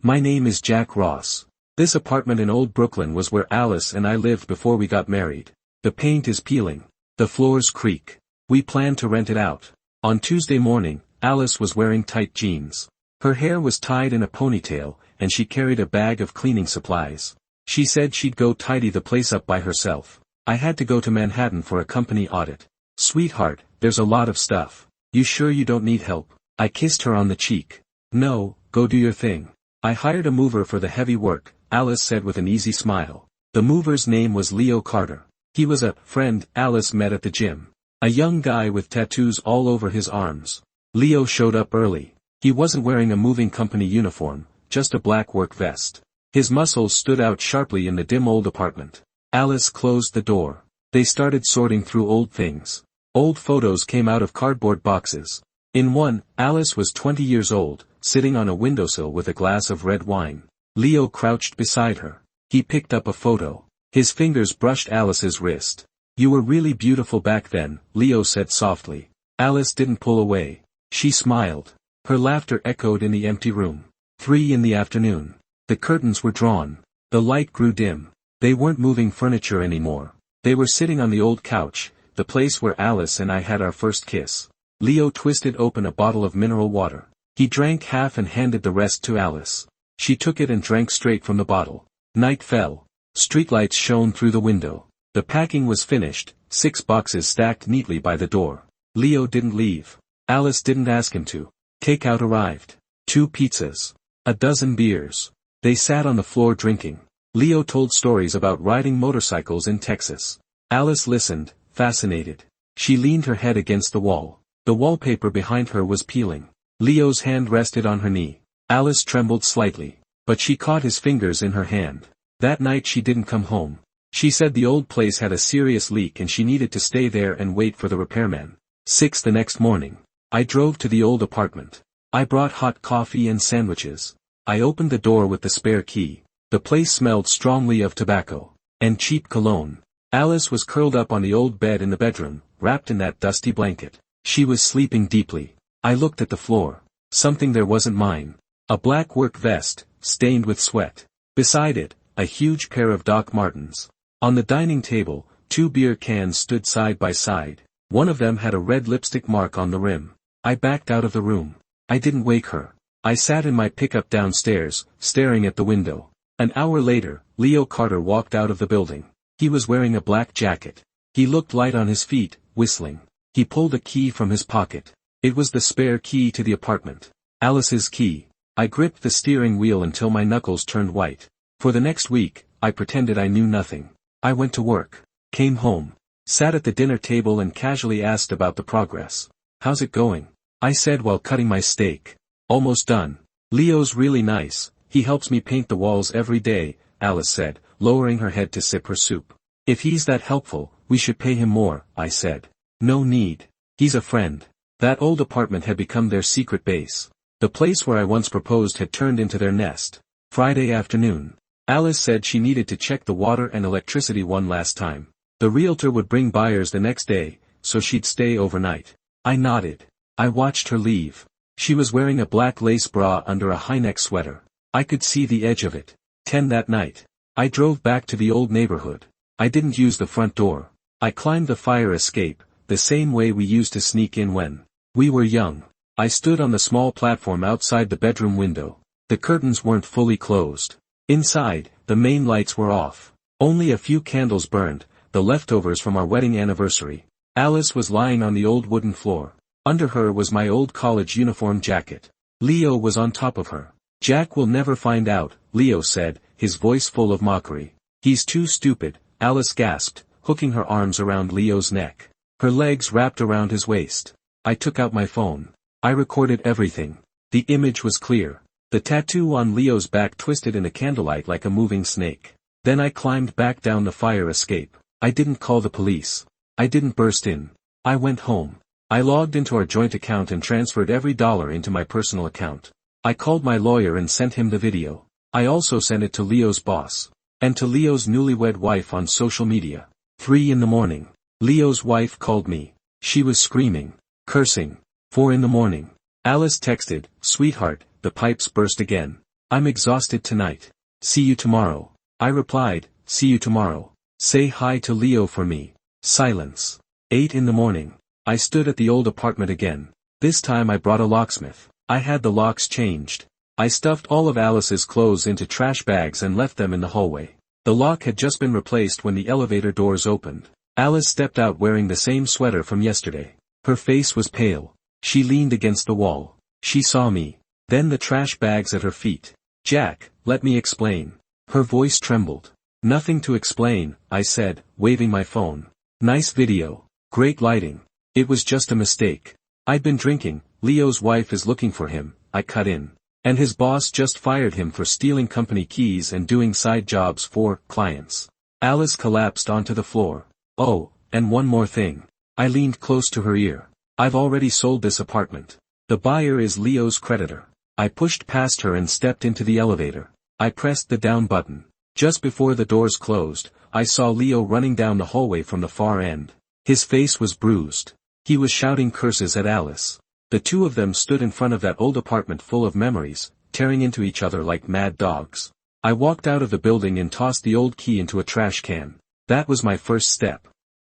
My name is Jack Ross. This apartment in Old Brooklyn was where Alice and I lived before we got married. The paint is peeling. The floors creak. We plan to rent it out. On Tuesday morning, Alice was wearing tight jeans. Her hair was tied in a ponytail, and she carried a bag of cleaning supplies. She said she'd go tidy the place up by herself. I had to go to Manhattan for a company audit. Sweetheart, there's a lot of stuff. You sure you don't need help? I kissed her on the cheek. No, go do your thing. I hired a mover for the heavy work, Alice said with an easy smile. The mover's name was Leo Carter. He was a friend Alice met at the gym. A young guy with tattoos all over his arms. Leo showed up early. He wasn't wearing a moving company uniform, just a black work vest. His muscles stood out sharply in the dim old apartment. Alice closed the door. They started sorting through old things. Old photos came out of cardboard boxes. In one, Alice was 20 years old, sitting on a windowsill with a glass of red wine. Leo crouched beside her. He picked up a photo. His fingers brushed Alice's wrist. You were really beautiful back then, Leo said softly. Alice didn't pull away. She smiled. Her laughter echoed in the empty room. 3 in the afternoon. The curtains were drawn. The light grew dim. They weren't moving furniture anymore. They were sitting on the old couch, the place where Alice and I had our first kiss. Leo twisted open a bottle of mineral water. He drank half and handed the rest to Alice. She took it and drank straight from the bottle. Night fell. Streetlights shone through the window. The packing was finished, 6 boxes stacked neatly by the door. Leo didn't leave. Alice didn't ask him to. Takeout arrived. 2 pizzas. A dozen beers. They sat on the floor drinking. Leo told stories about riding motorcycles in Texas. Alice listened, fascinated. She leaned her head against the wall. The wallpaper behind her was peeling. Leo's hand rested on her knee. Alice trembled slightly, but she caught his fingers in her hand. That night she didn't come home. She said the old place had a serious leak and she needed to stay there and wait for the repairman. 6 the next morning. I drove to the old apartment. I brought hot coffee and sandwiches. I opened the door with the spare key. The place smelled strongly of tobacco and cheap cologne. Alice was curled up on the old bed in the bedroom, wrapped in that dusty blanket. She was sleeping deeply. I looked at the floor. Something there wasn't mine. A black work vest, stained with sweat. Beside it, a huge pair of Doc Martens. On the dining table, 2 beer cans stood side by side. One of them had a red lipstick mark on the rim. I backed out of the room. I didn't wake her. I sat in my pickup downstairs, staring at the window. An hour later, Leo Carter walked out of the building. He was wearing a black jacket. He looked light on his feet, whistling. He pulled a key from his pocket. It was the spare key to the apartment. Alice's key. I gripped the steering wheel until my knuckles turned white. For the next week, I pretended I knew nothing. I went to work. Came home. Sat at the dinner table and casually asked about the progress. How's it going? I said while cutting my steak. Almost done. Leo's really nice. He helps me paint the walls every day, Alice said, lowering her head to sip her soup. If he's that helpful, we should pay him more, I said. No need. He's a friend. That old apartment had become their secret base. The place where I once proposed had turned into their nest. Friday afternoon. Alice said she needed to check the water and electricity one last time. The realtor would bring buyers the next day, so she'd stay overnight. I nodded. I watched her leave. She was wearing a black lace bra under a high-neck sweater. I could see the edge of it. 10 that night. I drove back to the old neighborhood. I didn't use the front door. I climbed the fire escape, the same way we used to sneak in when we were young. I stood on the small platform outside the bedroom window. The curtains weren't fully closed. Inside, the main lights were off. Only a few candles burned, the leftovers from our wedding anniversary. Alice was lying on the old wooden floor. Under her was my old college uniform jacket. Leo was on top of her. Jack will never find out, Leo said, his voice full of mockery. He's too stupid, Alice gasped, hooking her arms around Leo's neck. Her legs wrapped around his waist. I took out my phone. I recorded everything. The image was clear. The tattoo on Leo's back twisted in the candlelight like a moving snake. Then I climbed back down the fire escape. I didn't call the police. I didn't burst in. I went home. I logged into our joint account and transferred every dollar into my personal account. I called my lawyer and sent him the video. I also sent it to Leo's boss. And to Leo's newlywed wife on social media. 3 in the morning. Leo's wife called me. She was screaming. Cursing. 4 in the morning. Alice texted, "Sweetheart, the pipes burst again." I'm exhausted tonight. See you tomorrow. I replied, see you tomorrow. Say hi to Leo for me. Silence. 8 in the morning. I stood at the old apartment again. This time I brought a locksmith. I had the locks changed. I stuffed all of Alice's clothes into trash bags and left them in the hallway. The lock had just been replaced when the elevator doors opened. Alice stepped out wearing the same sweater from yesterday. Her face was pale. She leaned against the wall. She saw me. Then the trash bags at her feet. Jack, let me explain. Her voice trembled. Nothing to explain, I said, waving my phone. Nice video. Great lighting. It was just a mistake. I'd been drinking. Leo's wife is looking for him, I cut in. And his boss just fired him for stealing company keys and doing side jobs for clients. Alice collapsed onto the floor. Oh, and one more thing. I leaned close to her ear. I've already sold this apartment. The buyer is Leo's creditor. I pushed past her and stepped into the elevator. I pressed the down button. Just before the doors closed, I saw Leo running down the hallway from the far end. His face was bruised. He was shouting curses at Alice. The two of them stood in front of that old apartment full of memories, tearing into each other like mad dogs. I walked out of the building and tossed the old key into a trash can. That was my first step.